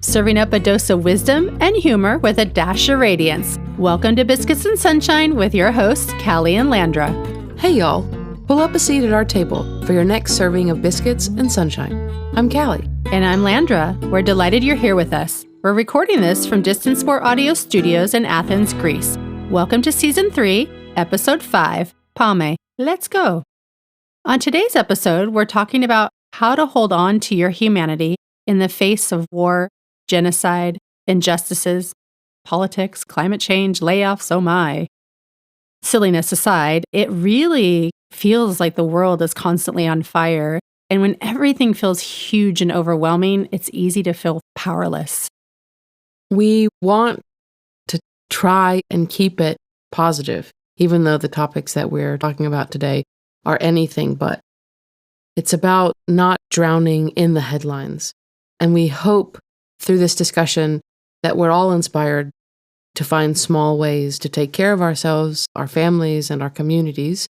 serving up a dose of wisdom and humor with a dash of radiance. Welcome to Biscuits and Sunshine with your hosts, Callie and Landra. Hey y'all, pull up a seat at our table for your next serving of Biscuits and Sunshine. I'm Callie. And I'm Landra. We're delighted you're here with us. We're recording this from Distance Sport Audio Studios in Athens, Greece. Welcome to Season 3, Episode 5, Palme. Let's go. On today's episode, we're talking about how to hold on to your humanity in the face of war, genocide, injustices, politics, climate change, layoffs, oh my. Silliness aside, it really feels like the world is constantly on fire. And when everything feels huge and overwhelming, it's easy to feel powerless. We want to try and keep it positive, even though the topics that we're talking about today are anything but. It's about not drowning in the headlines. And we hope through this discussion that we're all inspired to find small ways to take care of ourselves, our families, and our communities.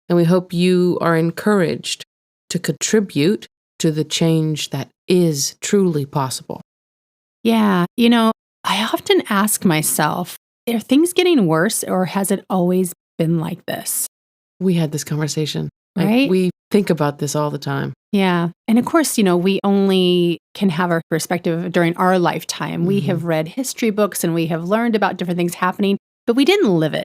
And we hope you are encouraged to contribute to the change that is truly possible. Yeah, I often ask myself, are things getting worse or has it always been like this? We had this conversation. Right? We think about this all the time. Yeah. And of course, we only can have our perspective during our lifetime. We have read history books and we have learned about different things happening, but we didn't live it.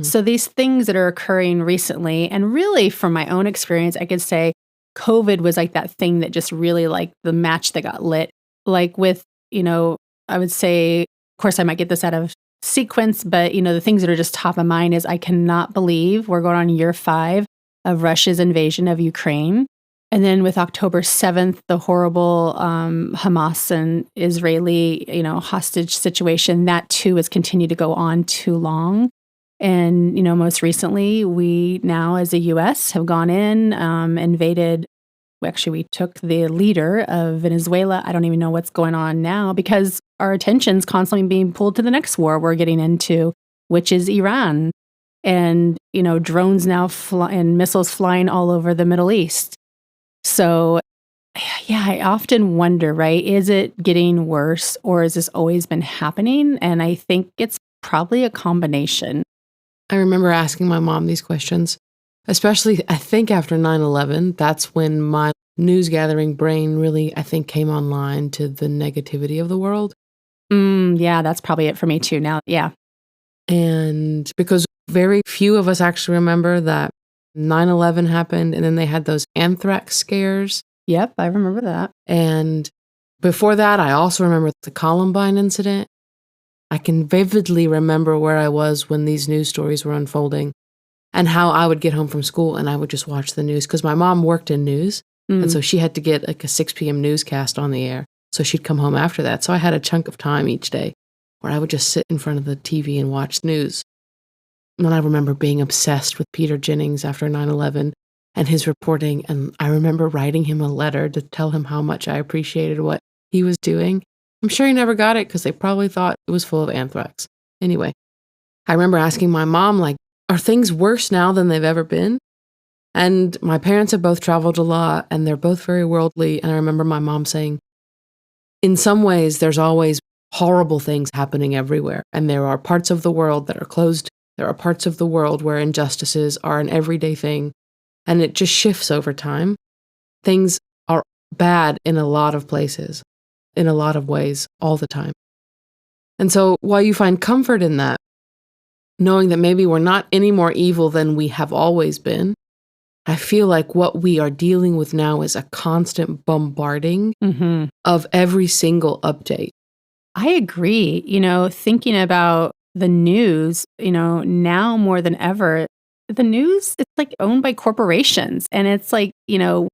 So these things that are occurring recently, and really from my own experience, I could say COVID was like that thing that just really like the match that got lit. Like with, I would say, of course, I might get this out of sequence, but, the things that are just top of mind is I cannot believe we're going on year 5 of Russia's invasion of Ukraine. And then with October 7th, the horrible Hamas and Israeli, hostage situation, that too has continued to go on too long. And, most recently, we now as a U.S. have gone in, invaded. Actually, we took the leader of Venezuela. I don't even know what's going on now because our attention's constantly being pulled to the next war we're getting into, which is Iran. And, drones now and missiles flying all over the Middle East. So, yeah, I often wonder, right, is it getting worse or has this always been happening? And I think it's probably a combination. I remember asking my mom these questions, especially, I think, after 9/11. That's when my news gathering brain really, I think, came online to the negativity of the world. Yeah, that's probably it for me too now. Yeah. And because very few of us actually remember that 9/11 happened and then they had those anthrax scares. Yep, I remember that. And before that, I also remember the Columbine incident. I can vividly remember where I was when these news stories were unfolding and how I would get home from school and I would just watch the news because my mom worked in news. And so she had to get like a 6 p.m. newscast on the air. So she'd come home after that. So I had a chunk of time each day where I would just sit in front of the TV and watch news. And I remember being obsessed with Peter Jennings after 9/11 and his reporting. And I remember writing him a letter to tell him how much I appreciated what he was doing. I'm sure he never got it because they probably thought it was full of anthrax. Anyway, I remember asking my mom, are things worse now than they've ever been? And my parents have both traveled a lot and they're both very worldly. And I remember my mom saying, in some ways, there's always horrible things happening everywhere. And there are parts of the world that are closed. There are parts of the world where injustices are an everyday thing. And it just shifts over time. Things are bad in a lot of places, in a lot of ways, all the time. And so while you find comfort in that, knowing that maybe we're not any more evil than we have always been, I feel like what we are dealing with now is a constant bombarding of every single update. I agree. Thinking about the news, now more than ever, the news, it's like owned by corporations. And it's like, we're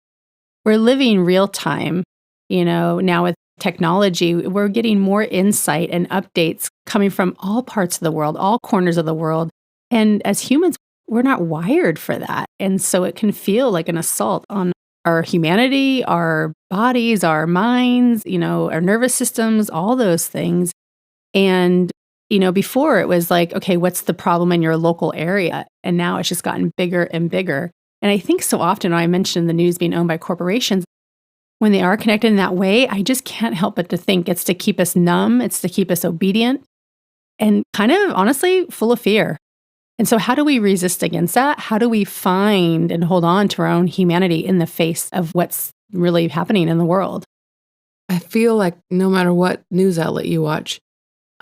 living real time, now with technology, we're getting more insight and updates coming from all parts of the world, all corners of the world. And as humans, we're not wired for that. And so it can feel like an assault on our humanity, our bodies, our minds, our nervous systems, all those things. And, before it was like, okay, what's the problem in your local area? And now it's just gotten bigger and bigger. And I think so often when I mentioned the news being owned by corporations, when they are connected in that way, I just can't help but to think it's to keep us numb, it's to keep us obedient, and kind of honestly full of fear. And so, how do we resist against that? How do we find and hold on to our own humanity in the face of what's really happening in the world? I feel like no matter what news outlet you watch,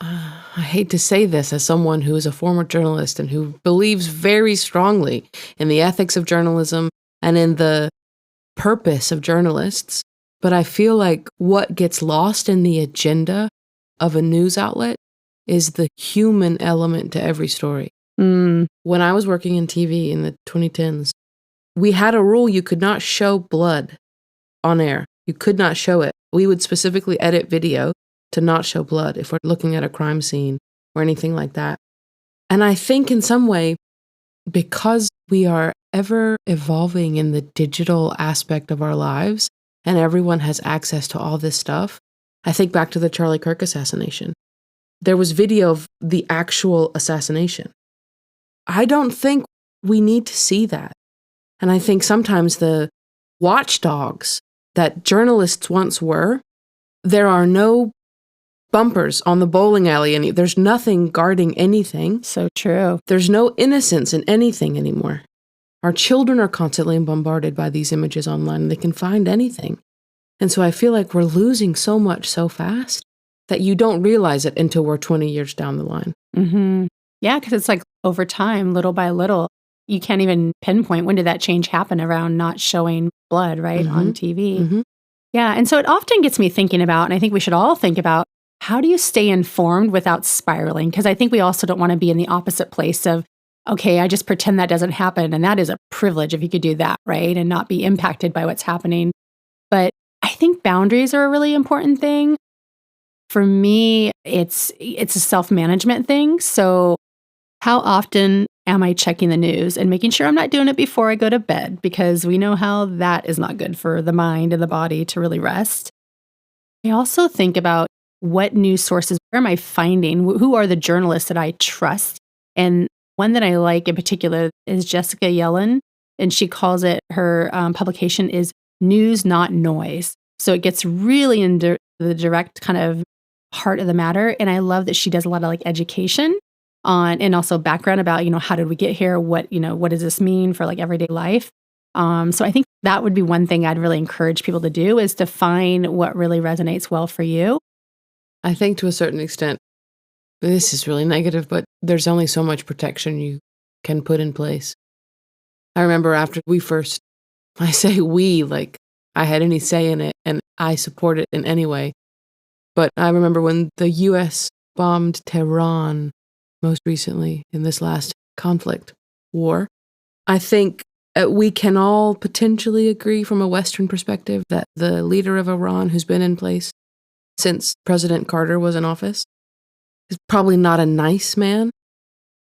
I hate to say this as someone who is a former journalist and who believes very strongly in the ethics of journalism and in the purpose of journalists, but I feel like what gets lost in the agenda of a news outlet is the human element to every story. When I was working in TV in the 2010s, we had a rule you could not show blood on air. You could not show it. We would specifically edit video to not show blood if we're looking at a crime scene or anything like that. And I think in some way, because we are ever evolving in the digital aspect of our lives and everyone has access to all this stuff, I think back to the Charlie Kirk assassination. There was video of the actual assassination. I don't think we need to see that. And I think sometimes the watchdogs that journalists once were, there are no bumpers on the bowling alley, and there's nothing guarding anything. So true. There's no innocence in anything anymore. Our children are constantly bombarded by these images online, and they can find anything. And so I feel like we're losing so much so fast that you don't realize it until we're 20 years down the line. Mm-hmm. Yeah, because it's like over time, little by little, you can't even pinpoint when did that change happen around not showing blood, right, on TV. Mm-hmm. Yeah, and so it often gets me thinking about, and I think we should all think about, how do you stay informed without spiraling? Because I think we also don't want to be in the opposite place of, okay, I just pretend that doesn't happen. And that is a privilege if you could do that, right? And not be impacted by what's happening. But I think boundaries are a really important thing. For me, it's a self-management thing. So how often am I checking the news and making sure I'm not doing it before I go to bed? Because we know how that is not good for the mind and the body to really rest. I also think about what news sources, where am I finding, who are the journalists that I trust? And one that I like in particular is Jessica Yellen, and she calls it, her publication is News Not Noise. So it gets really into the direct kind of heart of the matter. And I love that she does a lot of like education on, and also background about, how did we get here? What does this mean for like everyday life? So I think that would be one thing I'd really encourage people to do, is to find what really resonates well for you. I think to a certain extent, this is really negative, but there's only so much protection you can put in place. I remember after I say we, like I had any say in it and I support it in any way. But I remember when the US bombed Tehran most recently in this last conflict, war, I think we can all potentially agree from a Western perspective that the leader of Iran, who's been in place since President Carter was in office, is probably not a nice man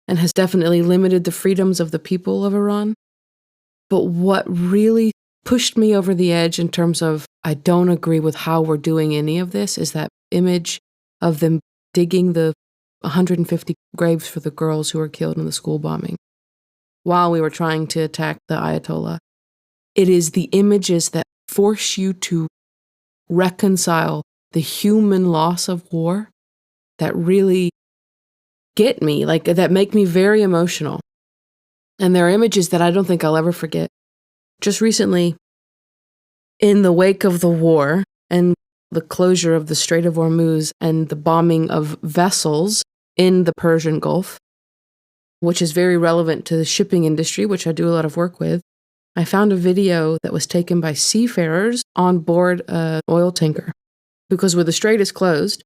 and has definitely limited the freedoms of the people of Iran. But what really pushed me over the edge in terms of I don't agree with how we're doing any of this is that image of them digging the 150 graves for the girls who were killed in the school bombing while we were trying to attack the Ayatollah. It is the images that force you to reconcile the human loss of war that really get me, like that make me very emotional. And there are images that I don't think I'll ever forget. Just recently, in the wake of the war and the closure of the Strait of Hormuz and the bombing of vessels in the Persian Gulf, which is very relevant to the shipping industry, which I do a lot of work with, I found a video that was taken by seafarers on board an oil tanker. Because where the strait is closed,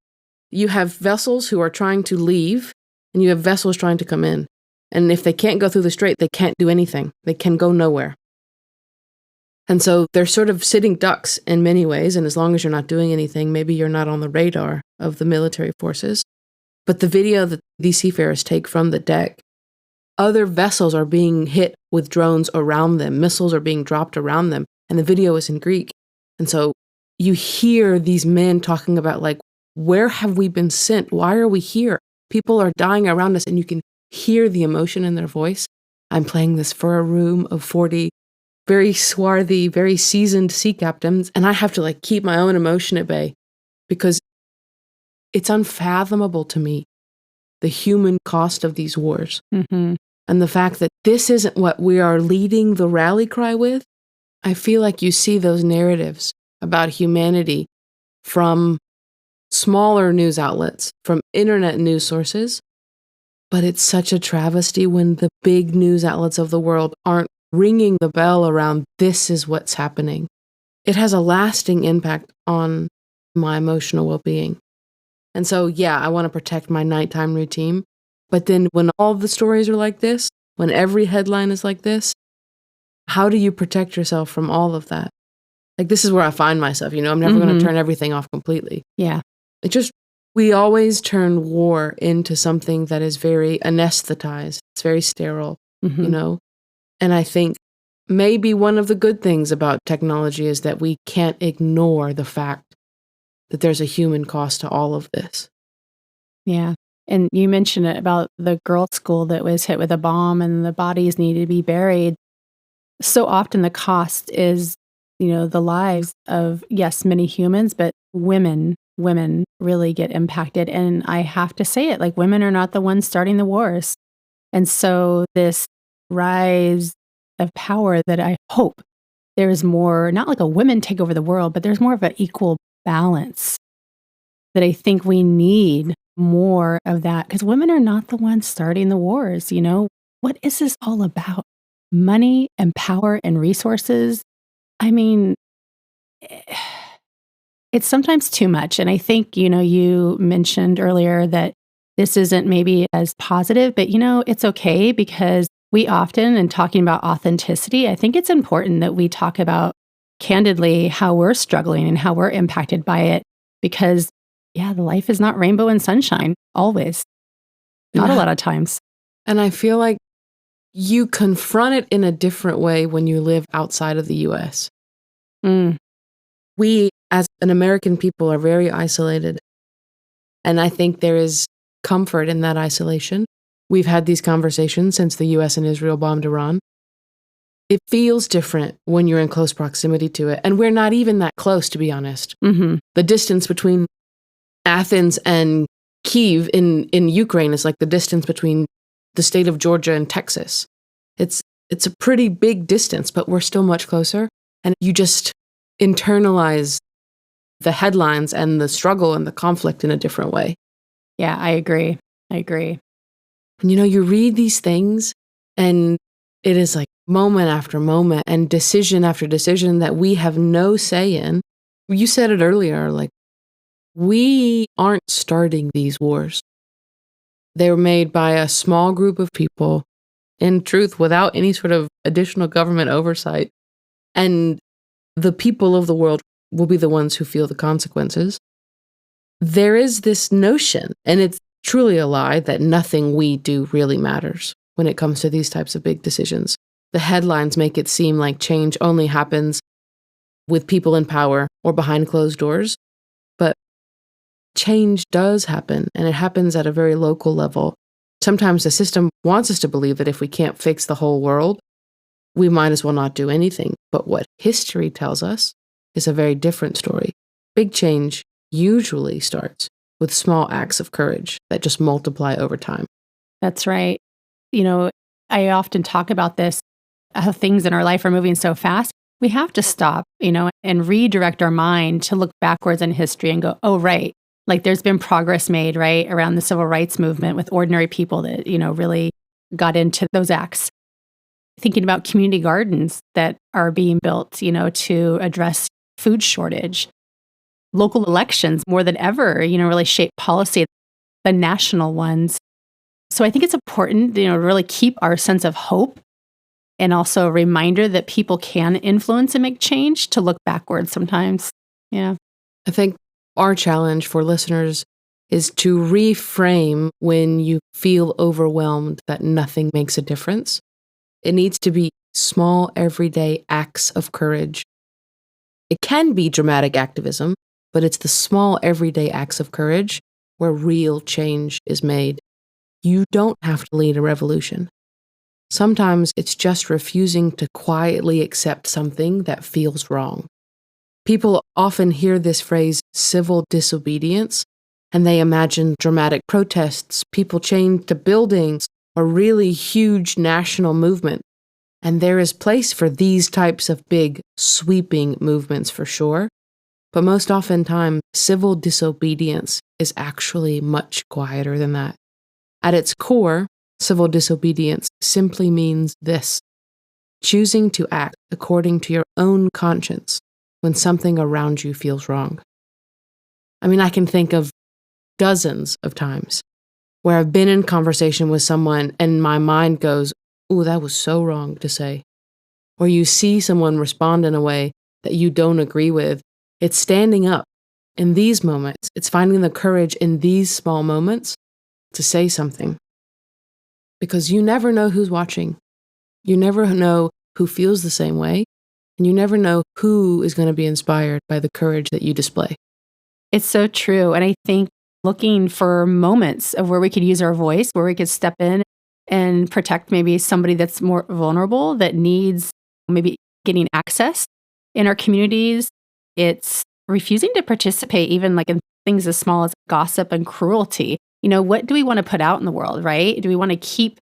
you have vessels who are trying to leave, and you have vessels trying to come in. And if they can't go through the strait, they can't do anything. They can go nowhere. And so they're sort of sitting ducks in many ways, and as long as you're not doing anything, maybe you're not on the radar of the military forces. But the video that these seafarers take from the deck, other vessels are being hit with drones around them. Missiles are being dropped around them. And the video is in Greek. And so you hear these men talking about, like, where have we been sent? Why are we here? People are dying around us, and you can hear the emotion in their voice. I'm playing this for a room of 40 very swarthy, very seasoned sea captains, and I have to like keep my own emotion at bay because it's unfathomable to me, the human cost of these wars. Mm-hmm. And the fact that this isn't what we are leading the rally cry with. I feel like you see those narratives about humanity from smaller news outlets, from internet news sources. But it's such a travesty when the big news outlets of the world aren't ringing the bell around this is what's happening. It has a lasting impact on my emotional well-being. And so, yeah, I want to protect my nighttime routine. But then when all the stories are like this, when every headline is like this, how do you protect yourself from all of that? Like, this is where I find myself, I'm never going to turn everything off completely. Yeah. We always turn war into something that is very anesthetized. It's very sterile, And I think maybe one of the good things about technology is that we can't ignore the fact that there's a human cost to all of this. Yeah. And you mentioned it about the girls' school that was hit with a bomb and the bodies needed to be buried. So often the cost is, the lives of, yes, many humans, but women really get impacted. And I have to say it, like, women are not the ones starting the wars. And so this rise of power that I hope there's more, not like a women take over the world, but there's more of an equal balance that I think we need more of that, because women are not the ones starting the wars. What is this all about? Money and power and resources. I mean, it's sometimes too much. And I think, you mentioned earlier that this isn't maybe as positive, but, it's okay, because we often, in talking about authenticity, I think it's important that we talk about candidly how we're struggling and how we're impacted by it, because, yeah, the life is not rainbow and sunshine always. Not a lot of times. And I feel like you confront it in a different way when you live outside of the US. We, as an American people, are very isolated. And I think there is comfort in that isolation. We've had these conversations since the US and Israel bombed Iran. It feels different when you're in close proximity to it. And we're not even that close, to be honest. The distance between Athens and Kyiv in Ukraine is like the distance between the state of Georgia and Texas. It's a pretty big distance, but we're still much closer. And you just internalize the headlines and the struggle and the conflict in a different way. Yeah, I agree. And you read these things and it is like moment after moment and decision after decision that we have no say in. You said it earlier, like, we aren't starting these wars. They were made by a small group of people, in truth, without any sort of additional government oversight. And the people of the world will be the ones who feel the consequences. There is this notion, and it's truly a lie, that nothing we do really matters when it comes to these types of big decisions. The headlines make it seem like change only happens with people in power or behind closed doors. But change does happen, and it happens at a very local level. Sometimes the system wants us to believe that if we can't fix the whole world, we might as well not do anything. But what history tells us is a very different story. Big change usually starts with small acts of courage that just multiply over time. That's right. I often talk about this, how things in our life are moving so fast. We have to stop, and redirect our mind to look backwards in history and go, oh, right. Like, there's been progress made, right, around the civil rights movement with ordinary people that, really got into those acts. Thinking about community gardens that are being built, to address food shortage. Local elections, more than ever, really shape policy, the national ones. So I think it's important, to really keep our sense of hope, and also a reminder that people can influence and make change, to look backwards sometimes. Yeah. I think our challenge for listeners is to reframe when you feel overwhelmed that nothing makes a difference. It needs to be small, everyday acts of courage. It can be dramatic activism, but it's the small, everyday acts of courage where real change is made. You don't have to lead a revolution. Sometimes it's just refusing to quietly accept something that feels wrong. People often hear this phrase, civil disobedience, and they imagine dramatic protests, people chained to buildings, or really huge national movement. And there is place for these types of big, sweeping movements for sure. But most oftentimes, civil disobedience is actually much quieter than that. At its core, civil disobedience simply means this: choosing to act according to your own conscience when something around you feels wrong. I mean, I can think of dozens of times where I've been in conversation with someone and my mind goes, "Ooh, that was so wrong to say." Or you see someone respond in a way that you don't agree with. It's standing up in these moments. It's finding the courage in these small moments to say something. Because you never know who's watching. You never know who feels the same way. And you never know who is going to be inspired by the courage that you display. It's so true. And I think looking for moments of where we could use our voice, where we could step in and protect maybe somebody that's more vulnerable, that needs maybe getting access in our communities. It's refusing to participate even like in things as small as gossip and cruelty. What do we want to put out in the world, right? Do we want to keep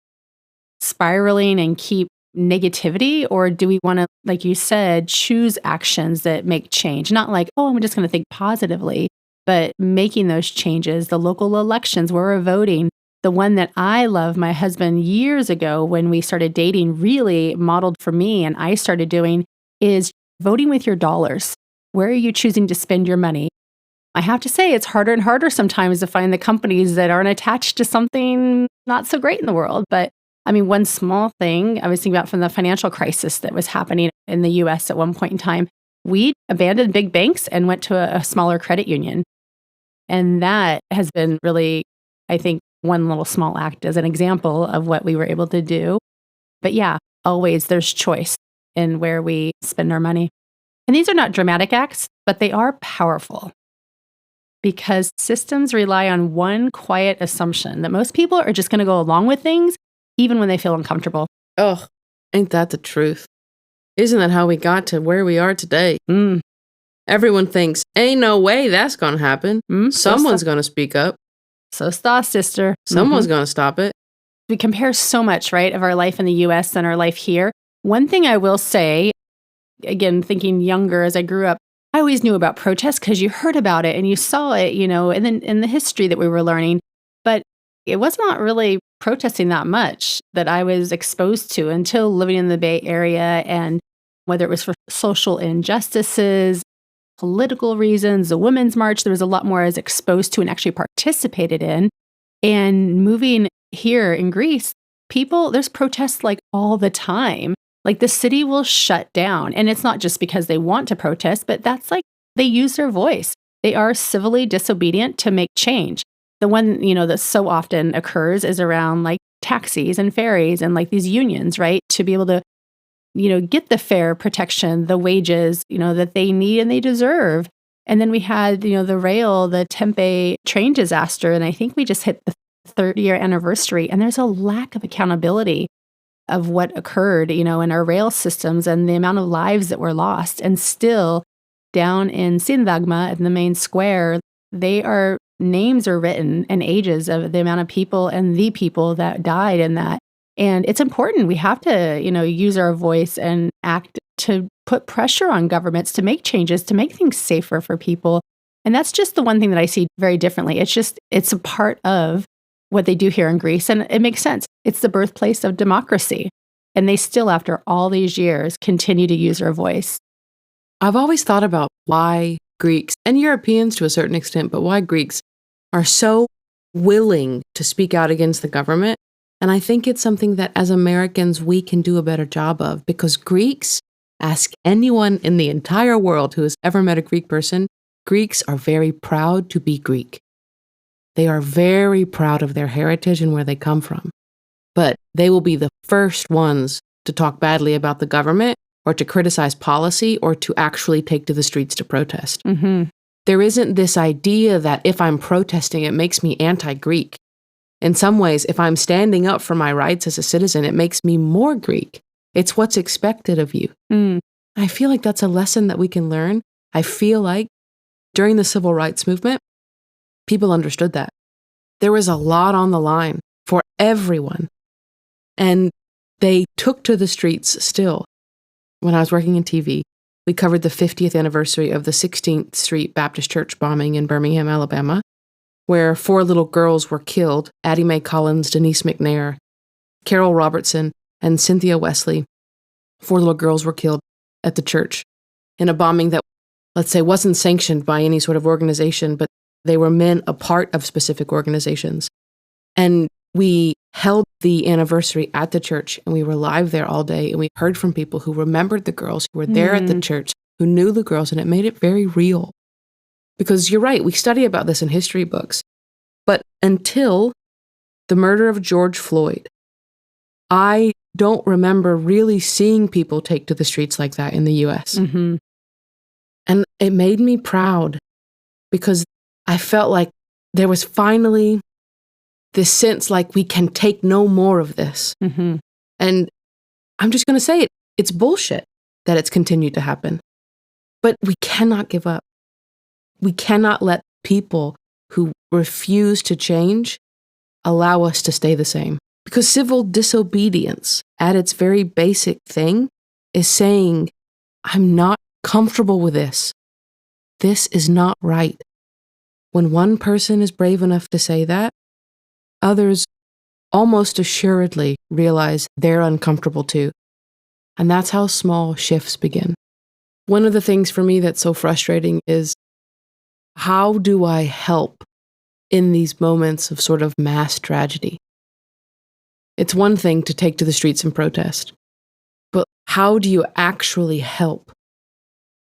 spiraling and keep negativity, or do we want to, like you said, choose actions that make change? Not like, oh, I'm just going to think positively, but making those changes. The local elections where we're voting. The one that I love, my husband years ago when we started dating really modeled for me and I started doing, is voting with your dollars. Where are you choosing to spend your money? I have to say it's harder and harder sometimes to find the companies that aren't attached to something not so great in the world. But I mean, one small thing I was thinking about from the financial crisis that was happening in the US at one point in time, we abandoned big banks and went to a smaller credit union. And that has been really, I think, one little small act as an example of what we were able to do. But yeah, always there's choice in where we spend our money. And these are not dramatic acts, but they are powerful because systems rely on one quiet assumption that most people are just going to go along with things, even when they feel uncomfortable. Ugh, ain't that the truth? Isn't that how we got to where we are today? Everyone thinks, ain't no way that's going to happen. Someone's going to speak up. So stop, sister. Someone's going to stop it. We compare so much, right, of our life in the US and our life here. One thing I will say, again, thinking younger as I grew up, I always knew about protests because you heard about it and you saw it, and then in the history that we were learning. But it was not really protesting that much that I was exposed to until living in the Bay Area, and whether it was for social injustices, political reasons, the Women's March, there was a lot more I was exposed to and actually participated in. And moving here in Greece, there's protests like all the time. Like the city will shut down. And it's not just because they want to protest, but that's like they use their voice. They are civilly disobedient to make change. The one, that so often occurs is around like taxis and ferries and like these unions, right? To be able to, get the fair protection, the wages, that they need and they deserve. And then we had, the Tempe train disaster. And I think we just hit the 30-year anniversary. And there's a lack of accountability of what occurred, in our rail systems and the amount of lives that were lost. And still down in Sindagma in the main square, names are written and ages of the amount of people and the people that died in that. And it's important. We have to, use our voice and act to put pressure on governments to make changes, to make things safer for people. And that's just the one thing that I see very differently. It's a part of what they do here in Greece. And it makes sense. It's the birthplace of democracy. And they still, after all these years, continue to use their voice. I've always thought about why Greeks, and Europeans to a certain extent, but why Greeks are so willing to speak out against the government. And I think it's something that as Americans, we can do a better job of, because Greeks, ask anyone in the entire world who has ever met a Greek person, Greeks are very proud to be Greek. They are very proud of their heritage and where they come from. But they will be the first ones to talk badly about the government or to criticize policy or to actually take to the streets to protest. There isn't this idea that if I'm protesting, it makes me anti-Greek. In some ways, if I'm standing up for my rights as a citizen, it makes me more Greek. It's what's expected of you. I feel like that's a lesson that we can learn. I feel like during the civil rights movement, people understood that. There was a lot on the line for everyone. And they took to the streets still. When I was working in TV, we covered the 50th anniversary of the 16th Street Baptist Church bombing in Birmingham, Alabama, where 4 little girls were killed: Addie Mae Collins, Denise McNair, Carol Robertson, and Cynthia Wesley. 4 little girls were killed at the church in a bombing that, let's say, wasn't sanctioned by any sort of organization, but they were men a part of specific organizations. And we held the anniversary at the church, and we were live there all day, and we heard from people who remembered the girls, who were there at the church, who knew the girls, and it made it very real. Because you're right, we study about this in history books. But until the murder of George Floyd, I don't remember really seeing people take to the streets like that in the US. And it made me proud because I felt like there was finally this sense like we can take no more of this. And I'm just going to say it, it's bullshit that it's continued to happen. But we cannot give up. We cannot let people who refuse to change allow us to stay the same. Because civil disobedience, at its very basic thing, is saying, I'm not comfortable with this. This is not right. When one person is brave enough to say that, others almost assuredly realize they're uncomfortable too. And that's how small shifts begin. One of the things for me that's so frustrating is, how do I help in these moments of sort of mass tragedy? It's one thing to take to the streets and protest, but how do you actually help?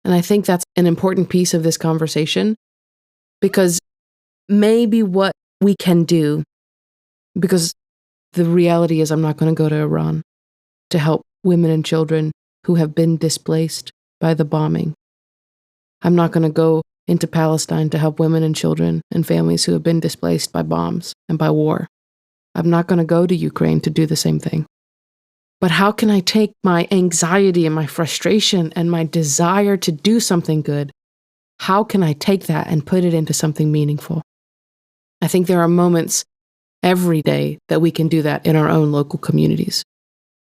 And I think that's an important piece of this conversation, because maybe what we can do, because the reality is I'm not going to go to Iran to help women and children who have been displaced by the bombing. I'm not going to go into Palestine to help women and children and families who have been displaced by bombs and by war. I'm not going to go to Ukraine to do the same thing. But how can I take my anxiety and my frustration and my desire to do something good? How can I take that and put it into something meaningful? I think there are moments every day that we can do that in our own local communities.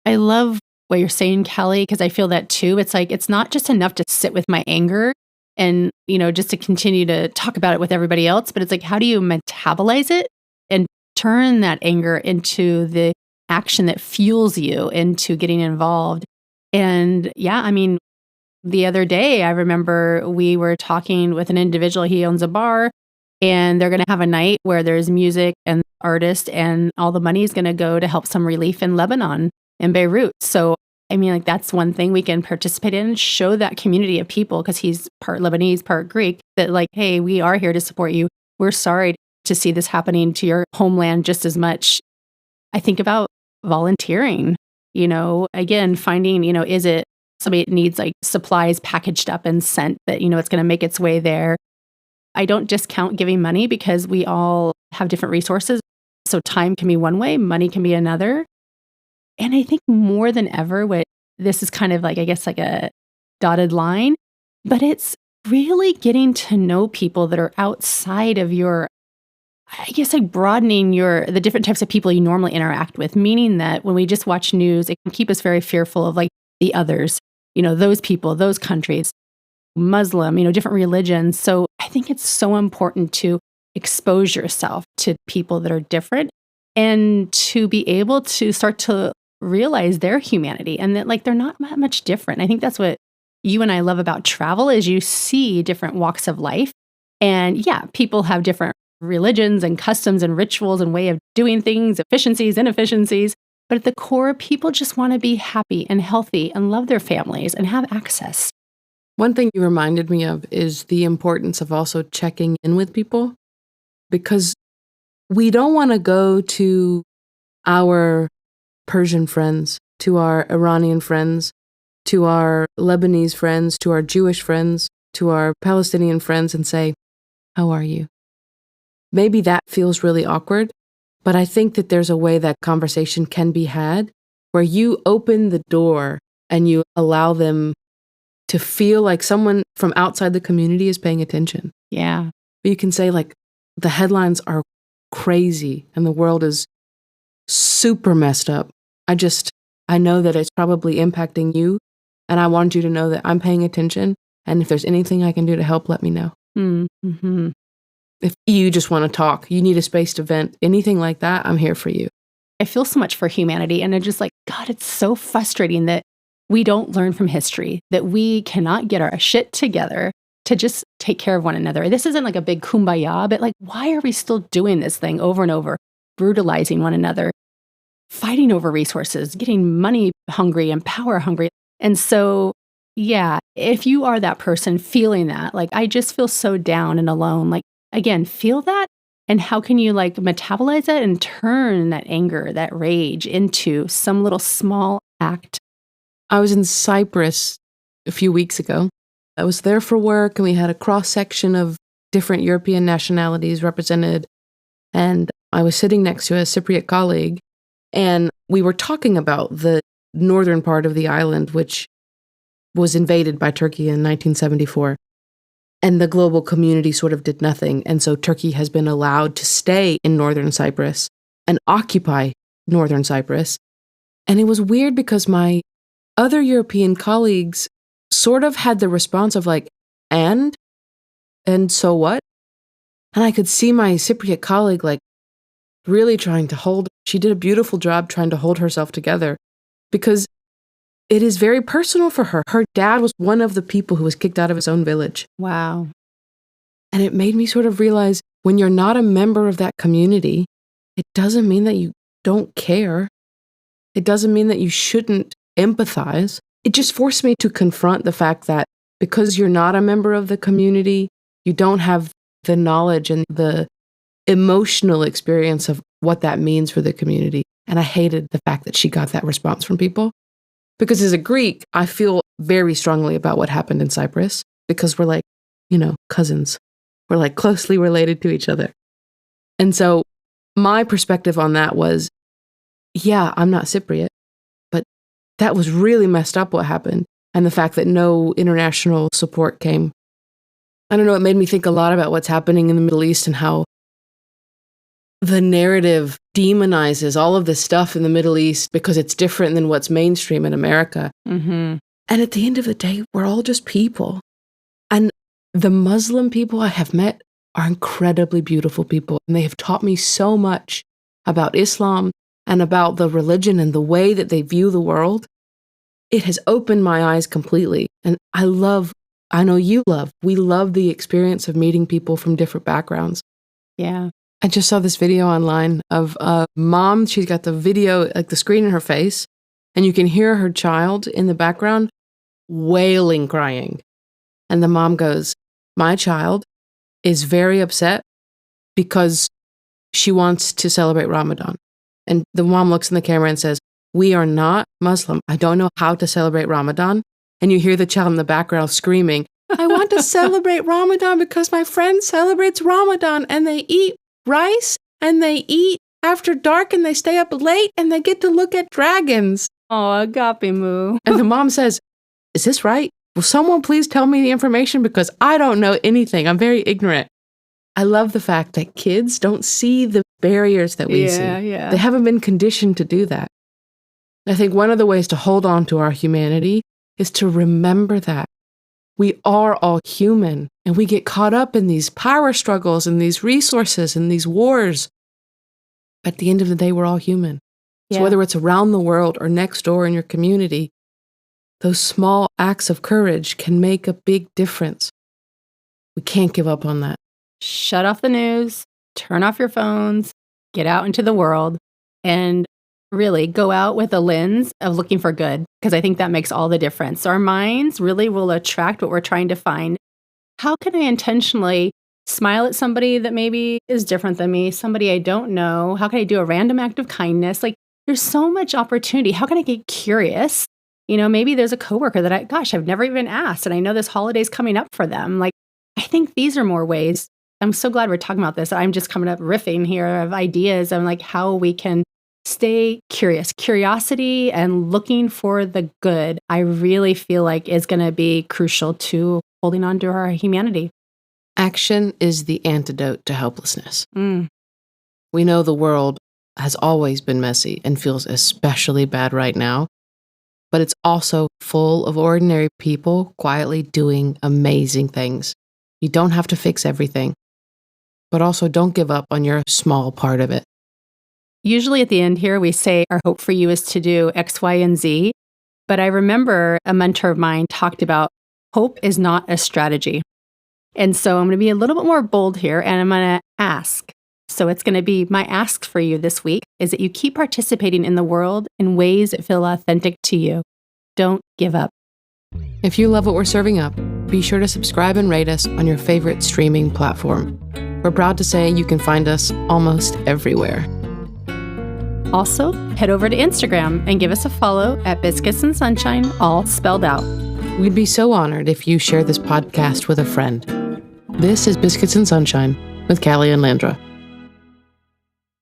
I love what you're saying, Callie, because I feel that too. It's like, it's not just enough to sit with my anger and, just to continue to talk about it with everybody else, but it's like, how do you metabolize it and turn that anger into the action that fuels you into getting involved? And yeah, the other day, I remember we were talking with an individual. He owns a bar, and they're going to have a night where there's music and artists, and all the money is going to go to help some relief in Lebanon, in Beirut. So, that's one thing we can participate in, show that community of people, because he's part Lebanese, part Greek, that hey, we are here to support you. We're sorry to see this happening to your homeland just as much. I think about volunteering, again, finding, is it somebody that needs supplies packaged up and sent that, it's going to make its way there. I don't discount giving money because we all have different resources. So time can be one way, money can be another. And I think more than ever, this is kind of a dotted line, but it's really getting to know people that are outside of your, broadening the different types of people you normally interact with, meaning that when we just watch news, it can keep us very fearful of the others, those people, those countries, Muslim, different religions. So I think it's so important to expose yourself to people that are different and to be able to start to realize their humanity and that they're not that much different. I think that's what you and I love about travel, is you see different walks of life. And yeah, people have different religions and customs and rituals and way of doing things, efficiencies, inefficiencies. But at the core, people just want to be happy and healthy and love their families and have access. One thing you reminded me of is the importance of also checking in with people, because we don't want to go to our Persian friends, to our Iranian friends, to our Lebanese friends, to our Jewish friends, to our Palestinian friends and say, how are you? Maybe that feels really awkward, But I think that there's a way that conversation can be had where you open the door and you allow them to feel like someone from outside the community is paying attention. Yeah. You can say, like, the headlines are crazy and the world is super messed up. I know that it's probably impacting you, and I want you to know that I'm paying attention, and if there's anything I can do to help, let me know. Mm-hmm. If you just want to talk, you need a space to vent, anything like that, I'm here for you. I feel so much for humanity, and I'm just like, God, it's so frustrating that we don't learn from history, that we cannot get our shit together to just take care of one another. This isn't like a big kumbaya, but like, why are we still doing this thing over and over, brutalizing one another, fighting over resources, getting money hungry and power hungry? And so, yeah, if you are that person feeling that, like, I just feel so down and alone, like, again, feel that. And how can you like metabolize it and turn that anger, that rage into some little small act? I was in Cyprus a few weeks ago. I was there for work, and we had a cross-section of different European nationalities represented. And I was sitting next to a Cypriot colleague, and we were talking about the northern part of the island, which was invaded by Turkey in 1974. And the global community sort of did nothing. And so Turkey has been allowed to stay in northern Cyprus and occupy northern Cyprus. And it was weird because my other European colleagues sort of had the response of like, and so what? And I could see my Cypriot colleague like really trying to she did a beautiful job trying to hold herself together, because it is very personal for her. Her dad was one of the people who was kicked out of his own village. Wow. And it made me sort of realize, when you're not a member of that community, it doesn't mean that you don't care. It doesn't mean that you shouldn't empathize. It just forced me to confront the fact that because you're not a member of the community, you don't have the knowledge and the emotional experience of what that means for the community. And I hated the fact that she got that response from people. Because as a Greek, I feel very strongly about what happened in Cyprus, because we're like, cousins. We're like closely related to each other. And so my perspective on that was, yeah, I'm not Cypriot, but that was really messed up what happened. And the fact that no international support came. I don't know, it made me think a lot about what's happening in the Middle East and how the narrative demonizes all of this stuff in the Middle East because it's different than what's mainstream in America. Mm-hmm. And at the end of the day, we're all just people. And the Muslim people I have met are incredibly beautiful people. And they have taught me so much about Islam and about the religion and the way that they view the world. It has opened my eyes completely. And I know you love, we love the experience of meeting people from different backgrounds. Yeah. I just saw this video online of a mom. She's got the video, like the screen in her face, and you can hear her child in the background wailing, crying. And the mom goes, my child is very upset because she wants to celebrate Ramadan. And the mom looks in the camera and says, we are not Muslim. I don't know how to celebrate Ramadan. And you hear the child in the background screaming, I want to celebrate Ramadan because my friend celebrates Ramadan and they eat rice and they eat after dark and they stay up late and they get to look at dragons. Oh, agape moo. And the mom says, is this right? Will someone please tell me the information, because I don't know anything. I'm very ignorant. I love the fact that kids don't see the barriers that we see. Yeah. They haven't been conditioned to do that. I think one of the ways to hold on to our humanity is to remember that we are all human, and we get caught up in these power struggles and these resources and these wars. At the end of the day, we're all human. Yeah. So whether it's around the world or next door in your community, those small acts of courage can make a big difference. We can't give up on that. Shut off the news, turn off your phones, get out into the world, and really go out with a lens of looking for good, because I think that makes all the difference. Our minds really will attract what we're trying to find. How can I intentionally smile at somebody that maybe is different than me, somebody I don't know? How can I do a random act of kindness? Like, there's so much opportunity. How can I get curious? Maybe there's a coworker that I've never even asked, and I know this holiday's coming up for them. Like, I think these are more ways I'm so glad we're talking about this. I'm just coming up riffing here of ideas on like how we can stay curious. Curiosity and looking for the good, I really feel like is going to be crucial to holding on to our humanity. Action is the antidote to helplessness. We know the world has always been messy and feels especially bad right now, but it's also full of ordinary people quietly doing amazing things. You don't have to fix everything, but also don't give up on your small part of it. Usually at the end here, we say our hope for you is to do X, Y, and Z. But I remember a mentor of mine talked about hope is not a strategy. And so I'm going to be a little bit more bold here, and I'm going to ask. So it's going to be my ask for you this week is that you keep participating in the world in ways that feel authentic to you. Don't give up. If you love what we're serving up, be sure to subscribe and rate us on your favorite streaming platform. We're proud to say you can find us almost everywhere. Also, head over to Instagram and give us a follow at Biscuits and Sunshine, all spelled out. We'd be so honored if you share this podcast with a friend. This is Biscuits and Sunshine with Callie and Landra.